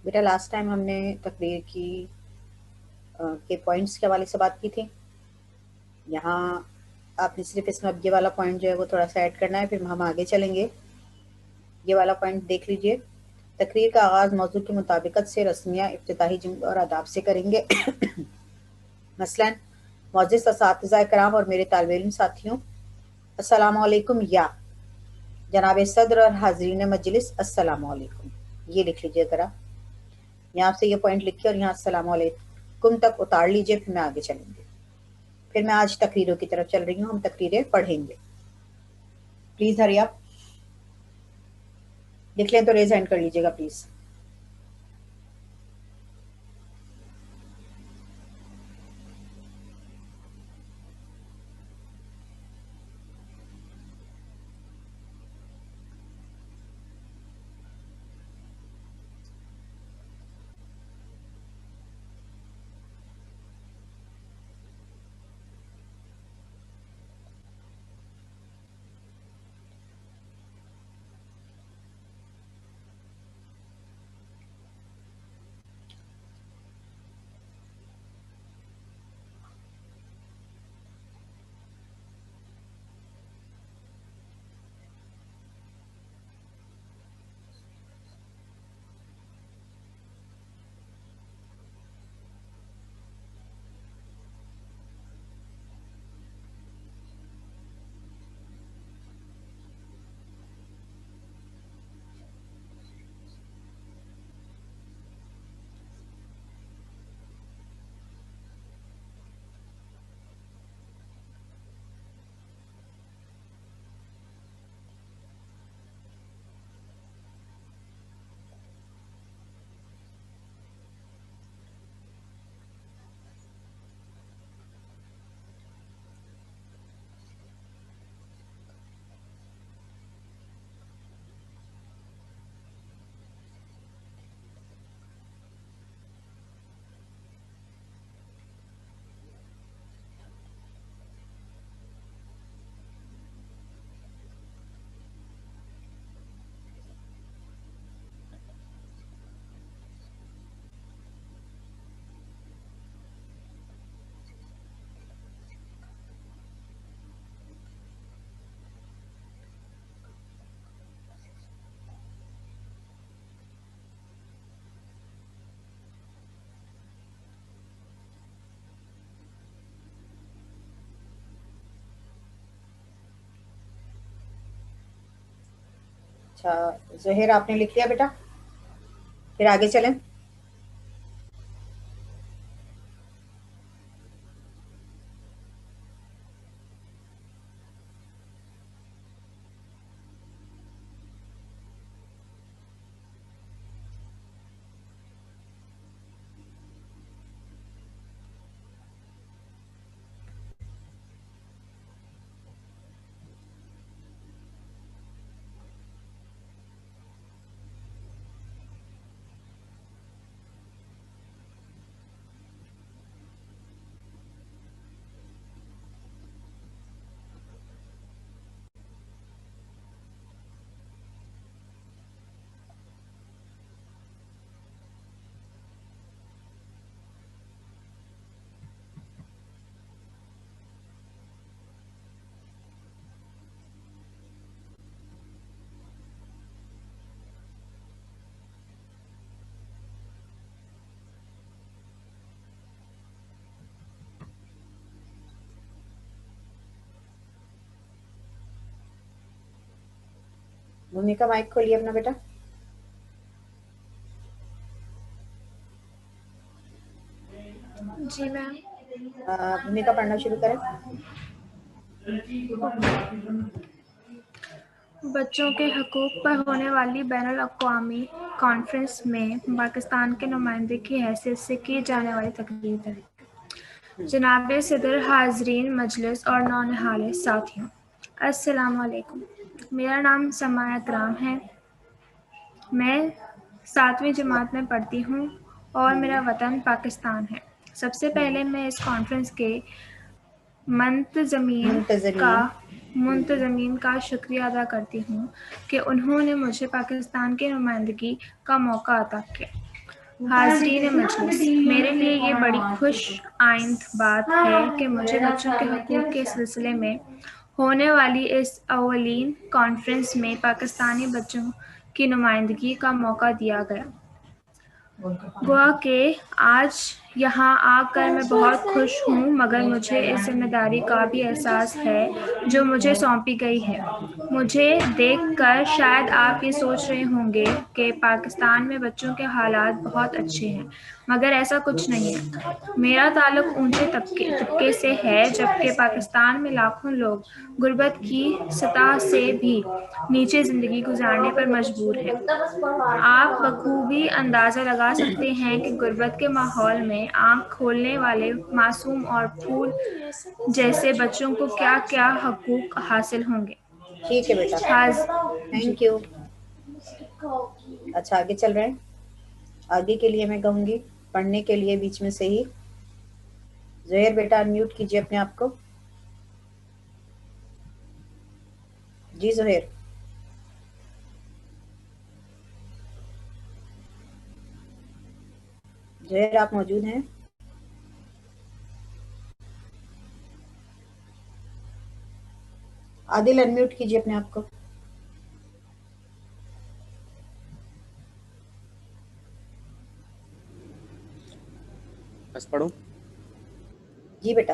بیٹا last time ہم نے تقریر کی کے پوائنٹس کے حوالے سے بات کی تھی. یہاں آپ نے صرف اس میں اب یہ والا پوائنٹ جو ہے وہ تھوڑا سا ایڈ کرنا ہے، پھر ہم آگے چلیں گے. یہ والا پوائنٹ دیکھ لیجئے. تقریر کا آغاز موضوع کی مطابقت سے رسمیہ افتتاحی جملوں اور آداب سے کریں گے. مثلا معزز اساتذہ کرام اور میرے طالب علم ساتھیوں، السلام علیکم، یا جناب صدر اور حاضرین مجلس السلام علیکم. یہ لکھ لیجئے ذرا. یہاں سے یہ پوائنٹ لکھیے اور یہاں السلام علیکم تک اتار لیجئے، پھر میں آگے چلیں گے. پھر میں آج تقریروں کی طرف چل رہی ہوں، ہم تقریریں پڑھیں گے. پلیز ہری اپ. لکھ لیں تو ریز ہینڈ کر لیجئے گا پلیز. اچھا زہیر، آپ نے لکھ لیا بیٹا؟ پھر آگے چلیں. بھومیکا مائک کھولیے اپنا بیٹا. جی میم. بھومیکا پڑھنا شروع کریں. بچوں کے حقوق پر ہونے والی بین الاقوامی کانفرنس میں پاکستان کے نمائندے کی حیثیت سے کی جانے والی تقریر. جناب صدر، حاضرین مجلس اور نونہالے ساتھیوں، السلام علیکم. میرا نام سماع اکرام ہے. میں 7ویں جماعت میں پڑھتی ہوں اور میرا وطن پاکستان ہے. سب سے پہلے میں اس کانفرنس کے منتظمین کا شکریہ ادا کرتی ہوں کہ انہوں نے مجھے پاکستان کی نمائندگی کا موقع عطا کیا. حاضرین مجلس، میرے لیے یہ بڑی خوش آئند بات ہے کہ مجھے بچوں کے حقوق کے سلسلے میں ہونے والی اس اولین کانفرنس میں پاکستانی بچوں کی نمائندگی کا موقع دیا گیا۔ گوا کہ آج یہاں آ کر میں بہت خوش ہوں، مگر مجھے اس ذمہ داری کا بھی احساس ہے جو مجھے سونپی گئی ہے۔ مجھے دیکھ کر شاید آپ یہ سوچ رہے ہوں گے کہ پاکستان میں بچوں کے حالات بہت اچھے ہیں، مگر ایسا کچھ نہیں ہے۔ میرا تعلق اونچے طبقے سے ہے، جبکہ پاکستان میں لاکھوں لوگ غربت کی سطح سے بھی نیچے زندگی گزارنے پر مجبور ہیں۔ آپ بخوبی اندازہ لگا سکتے ہیں کہ غربت کے ماحول میں آنکھ کھولنے والے معصوم اور پھول جیسے بچوں کو کیا کیا حقوق حاصل ہوں گے۔ ٹھیک ہے بیٹا، جی تھینک یو۔ اچھا آگے چل رہے ہیں۔ آگے کے لیے میں کہوں گی پڑھنے کے لیے بیچ میں سے ہی زہیر بیٹا انمیوٹ کیجیے اپنے آپ کو۔ جی زہیر۔ زہیر آپ موجود ہیں؟ عادل انمیوٹ کیجیے اپنے آپ کو۔ بس پڑھوں۔ جی بیٹا۔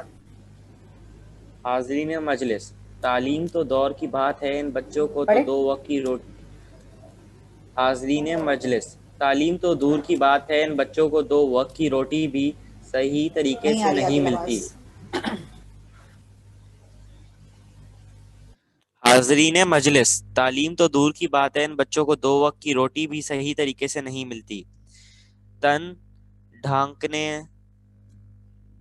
حاضرین مجلس، تعلیم تو دور کی بات ہے، ان بچوں کو تو پڑھے؟ 2 وقت کی روٹی۔ حاضرین مجلس، تعلیم تو دور کی بات ہے، ان بچوں کو 2 وقت کی روٹی بھی صحیح طریقے نہیں سے آ رہی نہیں عادل ملتی۔ آواز۔ حاضرین مجلس، تعلیم تو دور کی بات ہے، ان بچوں کو 2 وقت کی روٹی بھی صحیح طریقے سے نہیں ملتی۔ تن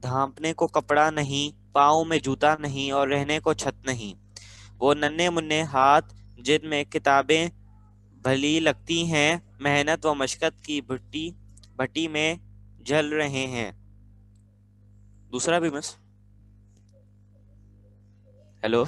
ڈھانپنے کو کپڑا نہیں، پاؤں میں جوتا نہیں اور رہنے کو چھت نہیں۔ وہ ننھے منھے ہاتھ جن میں کتابیں بھلی لگتی ہیں، محنت و مشقت کی بھٹی میں جل رہے ہیں۔ دوسرا بھی بس۔ Hello.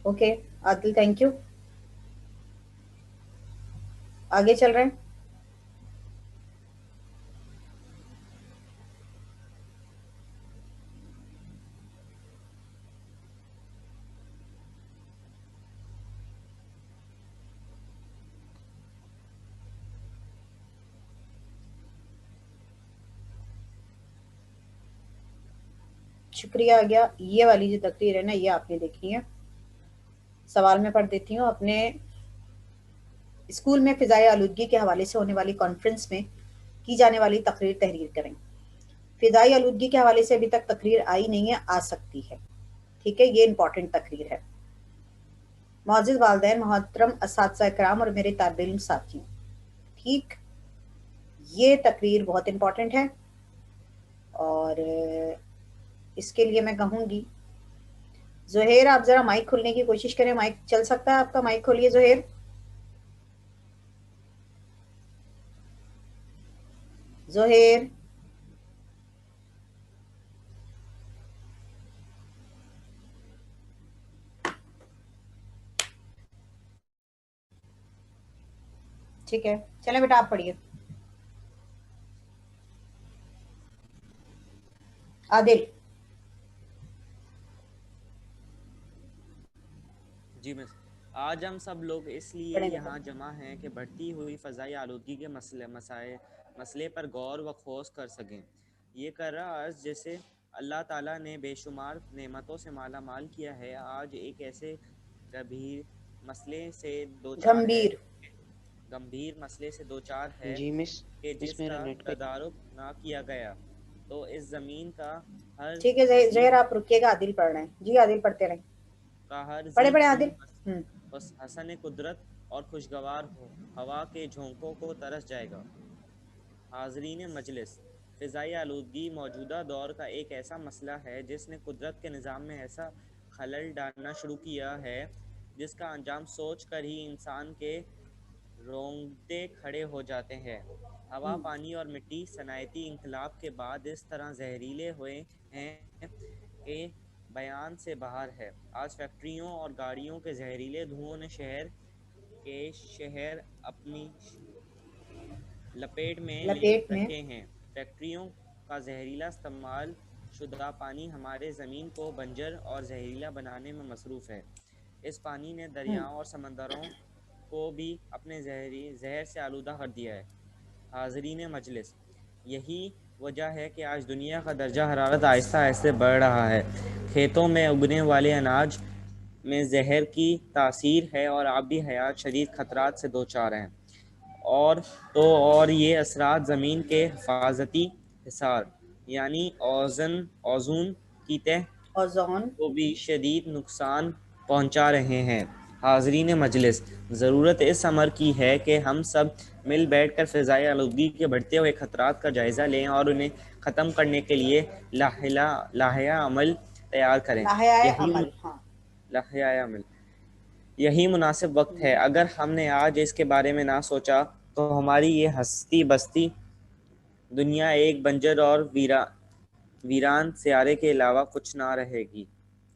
Okay Adil, thank you. آگے چل رہے ہیں۔ شکریہ آ گیا۔ یہ والی جو تقریر ہے نا، یہ آپ نے دیکھنی ہے۔ سوال میں پڑھ دیتی ہوں۔ اپنے اسکول میں فضائی آلودگی کے حوالے سے ہونے والی کانفرنس میں کی جانے والی تقریر تحریر کریں۔ فضائی آلودگی کے حوالے سے ابھی تک تقریر آئی نہیں ہے، آ سکتی ہے۔ ٹھیک ہے، یہ امپورٹنٹ تقریر ہے۔ معزز والدین، محترم اساتذہ اکرام اور میرے طالب علم ساتھیوں، ٹھیک، یہ تقریر بہت امپورٹنٹ ہے اور اس کے لیے میں کہوں گی زہیر آپ ذرا مائک کھولنے کی کوشش کریں۔ مائک چل سکتا ہے آپ کا؟ مائک کھولیے زہیر۔ زہیر ٹھیک ہے، چلیں بیٹا آپ پڑھیے۔ عادل۔ جی مس، آج ہم سب لوگ اس لیے پڑھیں بیٹا۔ یہاں جمع ہیں کہ بڑھتی ہوئی فضائی آلودگی کے مسئلے پر غور و خوض کر سکیں۔ یہ کرہ ارض جسے اللہ تعالیٰ نے بے شمار نعمتوں سے مالا مال کیا ہے، آج ایک ایسے گمبھیر مسئلے سے دوچار ہے جی مس کہ مس جس میرا کا نیٹ کا تدارک نہ کیا گیا تو اس زمین کا ہر ٹھیک ہے زہر آپ رکیے گا، عادل پڑھ رہے ہیں. جی عادل پڑھتے رہیں، پڑھے عادل. حسن قدرت اور خوشگوار ہوا کے جھونکوں کو ترس جائے گا. حاضرین مجلس، فضائی آلودگی موجودہ دور کا ایک ایسا مسئلہ ہے جس نے قدرت کے نظام میں ایسا خلل ڈالنا شروع کیا ہے جس کا انجام سوچ کر ہی انسان کے رونگٹے کھڑے ہو جاتے ہیں. ہوا، پانی اور مٹی صنعتی انقلاب کے بعد اس طرح زہریلے ہوئے ہیں کہ بیان سے باہر ہے. آج فیکٹریوں اور گاڑیوں کے زہریلے دھوؤں نے شہر اپنی لپیٹ میں لے رکھے ہیں. فیکٹریوں کا زہریلا استعمال شدہ پانی ہمارے زمین کو بنجر اور زہریلا بنانے میں مصروف ہے. اس پانی نے دریاؤں اور سمندروں کو بھی اپنے زہر سے آلودہ کر دیا ہے. حاضرین مجلس، یہی وجہ ہے کہ آج دنیا کا درجہ حرارت آہستہ آہستہ بڑھ رہا ہے. کھیتوں میں اگنے والے اناج میں زہر کی تاثیر ہے اور آبی حیات شدید خطرات سے دوچار ہیں. اور یہ اثرات زمین کے حفاظتی حصار یعنی اوزون کی تہ کو بھی شدید نقصان پہنچا رہے ہیں. حاضرین مجلس، ضرورت اس امر کی ہے کہ ہم سب مل بیٹھ کر فضائی آلودگی کے بڑھتے ہوئے خطرات کا جائزہ لیں اور انہیں ختم کرنے کے لیے لائحہ عمل تیار کریں. لائحہ عمل یہی مناسب وقت ہے. اگر ہم نے آج اس کے بارے میں نہ سوچا تو ہماری یہ ہستی بستی دنیا ایک بنجر اور ویران سیارے کے علاوہ کچھ نہ رہے گی.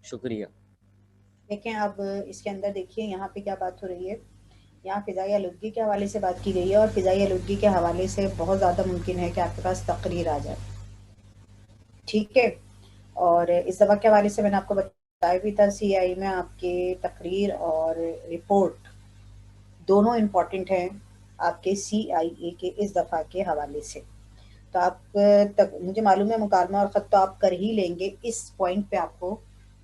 شکریہ. دیکھیں اب اس کے اندر دیکھیے یہاں پہ کیا بات ہو رہی ہے. یہاں فضائی آلودگی کے حوالے سے بات کی گئی ہے اور فضائی آلودگی کے حوالے سے بہت زیادہ ممکن ہے کہ آپ کے پاس تقریر آ جائے. ٹھیک ہے، اور اس سبق کے حوالے سے میں نے آپ کو بتایا بھی تھا CI میں آپ کے تقریر اور رپورٹ دونوں امپورٹنٹ ہیں آپ کے CIA کے اس دفعہ کے حوالے سے. تو آپ مجھے معلوم ہے مکالمہ اور خط تو آپ کر ہی لیں گے. اس پوائنٹ پہ آپ کو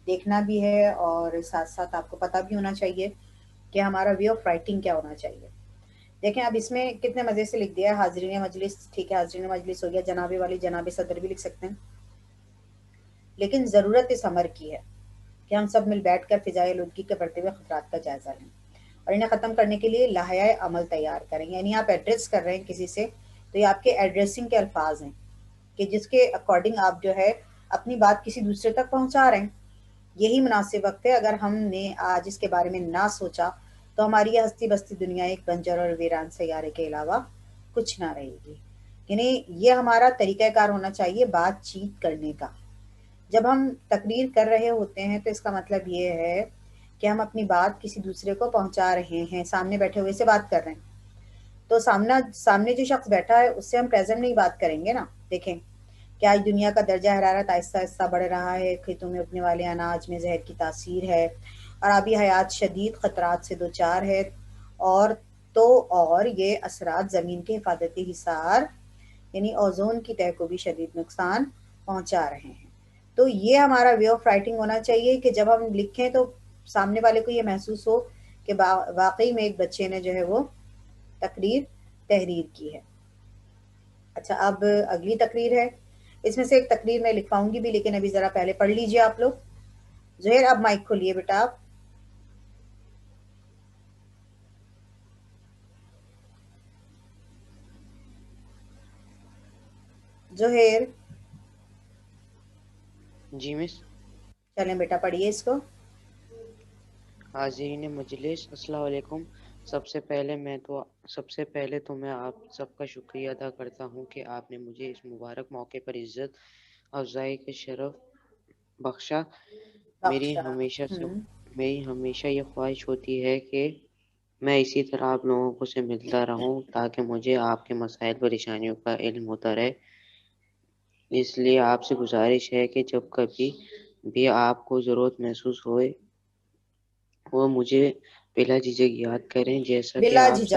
دیکھنا بھی ہے اور ساتھ ساتھ آپ کو پتہ بھی ہونا چاہیے کہ ہمارا وے آف رائٹنگ کیا ہونا چاہیے. دیکھیں اب اس میں کتنے مزے سے لکھ دیا ہے حاضرین مجلس. ٹھیک ہے، حاضرین مجلس ہو گیا، جناب والی جناب صدر بھی لکھ سکتے ہیں. لیکن ضرورت اس امر کی ہے کہ ہم سب مل بیٹھ کر فضائی آلودگی کے بڑھتے ہوئے خطرات کا جائزہ لیں اور انہیں ختم کرنے کے لیے لائحہ عمل تیار کریں. یعنی آپ ایڈریس کر رہے ہیں کسی سے تو یہ آپ کے ایڈریسنگ کے الفاظ ہیں کہ جس کے اکارڈنگ آپ جو ہے اپنی بات کسی دوسرے تک پہنچا رہے ہیں. یہی مناسب وقت ہے. اگر ہم نے آج اس کے بارے میں نہ سوچا تو ہماری یہ ہستی بستی دنیا ایک بنجر اور ویران سیارے کے علاوہ کچھ نہ رہے گی. یعنی یہ ہمارا طریقہ کار ہونا چاہیے بات چیت کرنے کا. جب ہم تقریر کر رہے ہوتے ہیں تو اس کا مطلب یہ ہے کہ ہم اپنی بات کسی دوسرے کو پہنچا رہے ہیں. سامنے بیٹھے ہوئے سے بات کر رہے ہیں تو سامنے جو شخص بیٹھا ہے اس سے ہم پریزنٹ نہیں بات کریں گے نا. دیکھیں کہ آج دنیا کا درجہ حرارت آہستہ آہستہ بڑھ رہا ہے، کھیتوں میں اگنے والے اناج میں زہر کی تاثیر ہے اور آبی حیات شدید خطرات سے دوچار ہے اور یہ اثرات زمین کے حفاظتی حصار یعنی اوزون کی تہ کو بھی شدید نقصان پہنچا رہے ہیں. تو یہ ہمارا وے آف رائٹنگ ہونا چاہیے کہ جب ہم لکھیں تو سامنے والے کو یہ محسوس ہو کہ واقعی میں ایک بچے نے جو ہے وہ تحریر کی ہے. اچھا اب اگلی تقریر ہے. اس میں سے ایک تقریر میں لکھواؤں گی بھی لیکن ابھی ذرا پہلے پڑھ لیجئے آپ لوگ. زہیر اب مائک کھولیے بیٹا آپ. زہیر جی مس. چلیں بیٹا پڑھیے اس کو. حاضرین مجلس السلام علیکم. سب سے پہلے تو میں آپ سب کا شکریہ ادا کرتا ہوں کہ آپ نے مجھے اس مبارک موقع پر عزت افزائی کا شرف بخشا. میری ہمیشہ یہ خواہش ہوتی ہے کہ میں اسی طرح آپ لوگوں سے ملتا رہوں تاکہ مجھے آپ کے مسائل پریشانیوں کا علم ہوتا رہے. اس لیے آپ سے گزارش ہے کہ جب کبھی بھی آپ کو ضرورت محسوس ہوئے وہ مجھے بلا جھجک یاد کریں جیسا کہ آپ سب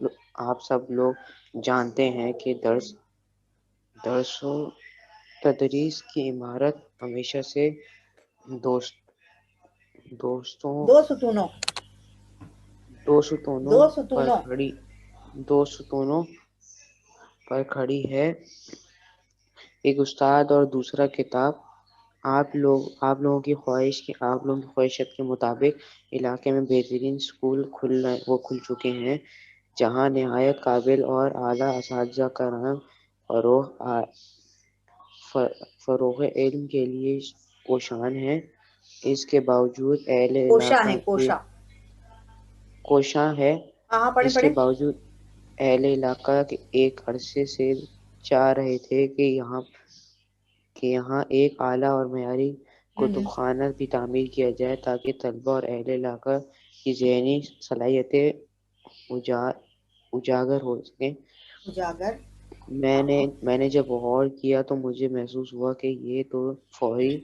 لوگ آپ سب لوگ جانتے ہیں کہ درس و تدریس کی عمارت ہمیشہ سے دوستوں دو ستونوں دو ستونوں دو پر ستونوں کھڑی دو ستونوں پر کھڑی ہے، ایک استاد اور دوسرا کتاب۔ آپ لوگوں کی خواہشات کے مطابق علاقے میں بہترین اسکول کھل چکے ہیں، جہاں نہایت قابل اور اعلیٰ اساتذہ کرام فروغ علم کے لیے کوشاں ہیں۔ اس کے باوجود اہل کوشاں علاقہ ہے، کوشاں۔ کوشاں ہے ہاں پڑھیں اس کے پڑھیں۔ باوجود اہل علاقہ ایک عرصے سے چاہ رہے تھے کہ یہاں ایک اعلیٰ اور معیاری کتب خانہ بھی تعمیر کیا جائے تاکہ طلبہ اور اہل علاقہ کی ذہنی صلاحیتیں اجاگر ہو سکیں۔ اجاگر۔ میں نے جب غور کیا تو مجھے محسوس ہوا کہ یہ تو فوری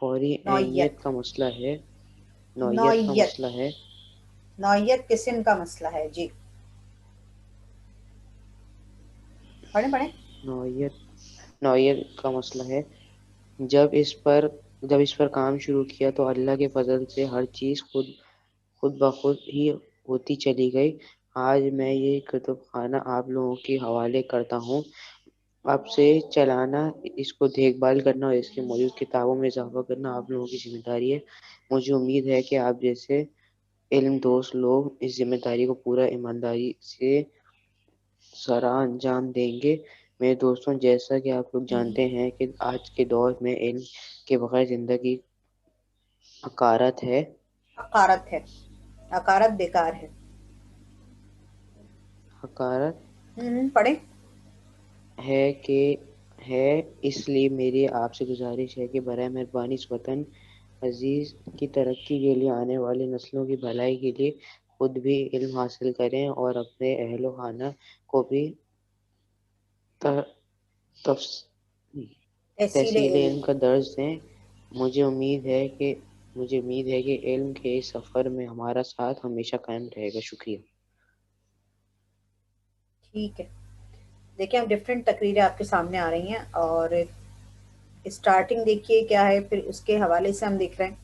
اہمیت نوعیت کا مسئلہ ہے، نوعیت کا نوعیت مسئلہ ہے۔ نوعیت قسم کا مسئلہ ہے، جی پڑھیں پڑھیں۔ نوعیت کا مسئلہ ہے۔ جب اس پر کام شروع کیا تو اللہ کے فضل سے ہر چیز خود بخود ہی ہوتی چلی گئی۔ آج میں یہ کتب خانہ آپ لوگوں کے حوالے کرتا ہوں۔ اب سے چلانا، اس کو دیکھ بھال کرنا اور اس کی موجود کتابوں میں اضافہ کرنا آپ لوگوں کی ذمہ داری ہے۔ مجھے امید ہے کہ آپ جیسے علم دوست لوگ اس ذمہ داری کو پورا ایمانداری سے سرا انجام دیں گے۔ میرے دوستوں، جیسا کہ آپ لوگ جانتے ہیں کہ آج کے دور میں علم کے بغیر زندگی حقارت ہے۔ حقارت ہے، حقارت بیکار ہے۔ حقارت پڑھیں۔ ہے اس لیے میری آپ سے گزارش ہے کہ برائے مہربانی اس وطن عزیز کی ترقی کے لیے، آنے والی نسلوں کی بھلائی کے لیے خود بھی علم حاصل کریں اور اپنے اہل و خانہ کو بھی تحصیل علم کا درس دیں۔ مجھے امید ہے کہ علم کے اس سفر میں ہمارا ساتھ ہمیشہ قائم رہے گا۔ شکریہ۔ ٹھیک ہے، دیکھیں اب ڈفرینٹ تقریریں آپ کے سامنے آ رہی ہیں، اور اسٹارٹنگ دیکھیے کیا ہے، پھر اس کے حوالے سے ہم دیکھ رہے ہیں۔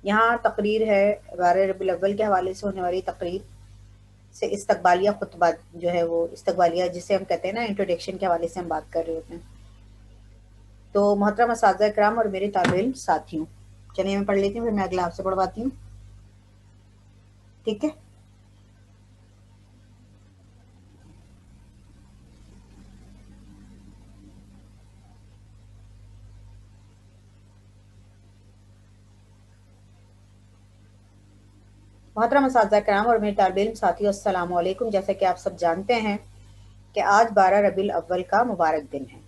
یہاں تقریر ہے 12 ربیع الاول کے حوالے سے ہونے والی تقریر سے استقبالیہ خطبہ جو ہے، وہ استقبالیہ جسے ہم کہتے ہیں نا، انٹروڈکشن کے حوالے سے ہم بات کر رہے ہوتے ہیں۔ تو محترم اساتذہ کرام اور میرے طالب علم ساتھیوں، چلیے میں پڑھ لیتی ہوں، پھر میں اگلا آپ سے پڑھواتی ہوں، ٹھیک ہے؟ محترم اساتذہ کرام اور میرے طالب علم ساتھیوں، السلام علیکم۔ جیسا کہ آپ سب جانتے ہیں کہ آج 12 ربیع الاول کا مبارک دن ہے۔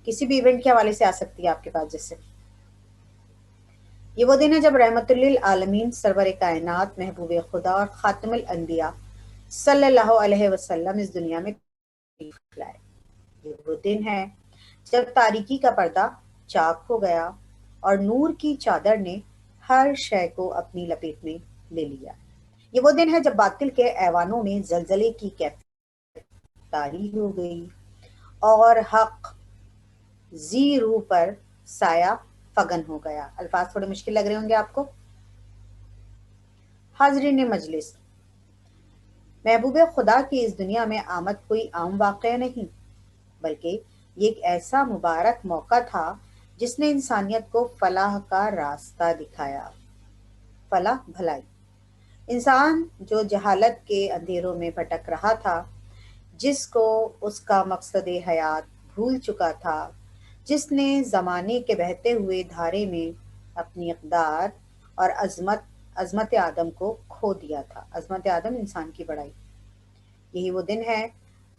کسی بھی ایونٹ کے حوالے سے آ سکتی ہے آپ کے پاس، جیسے یہ وہ دن ہے جب رحمت للعالمین سرور کائنات محبوب خدا اور خاتم الانبیاء صلی اللہ علیہ وسلم اس دنیا میں تشریف لائے۔ یہ وہ دن ہے جب تاریکی کا پردہ چاک ہو گیا اور نور کی چادر نے ہر شے کو اپنی لپیٹ میں لے لیا۔ یہ وہ دن ہے جب باطل کے ایوانوں میں زلزلے کی کیفیت طاری ہو گئی اور حق زی روح پر سایہ فگن ہو گیا۔ الفاظ تھوڑے مشکل لگ رہے ہوں گے آپ کو۔ حاضرین مجلس، محبوب خدا کی اس دنیا میں آمد کوئی عام واقعہ نہیں، بلکہ یہ ایک ایسا مبارک موقع تھا جس نے انسانیت کو فلاح کا راستہ دکھایا۔ فلاح، بھلائی۔ انسان جو جہالت کے اندھیروں میں بھٹک رہا تھا، جس کو اس کا مقصد حیات بھول چکا تھا، جس نے زمانے کے بہتے ہوئے دھارے میں اپنی اقدار اور عظمت آدم کو کھو دیا تھا۔ عظمت آدم انسان کی بڑائی۔ یہی وہ دن ہے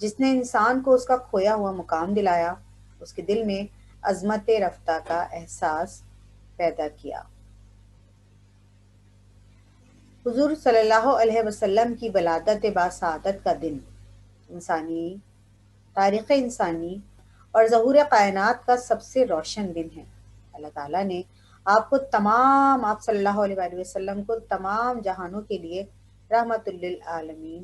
جس نے انسان کو اس کا کھویا ہوا مقام دلایا، اس کے دل میں عظمت رفتہ کا احساس پیدا کیا۔ حضور صلی اللہ علیہ وسلم کی ولادت باسعادت کا دن تاریخ انسانی اور ظہور کائنات کا سب سے روشن دن ہے۔ اللہ تعالیٰ نے آپ صلی اللہ علیہ وسلم کو تمام جہانوں کے لیے رحمت للعالمین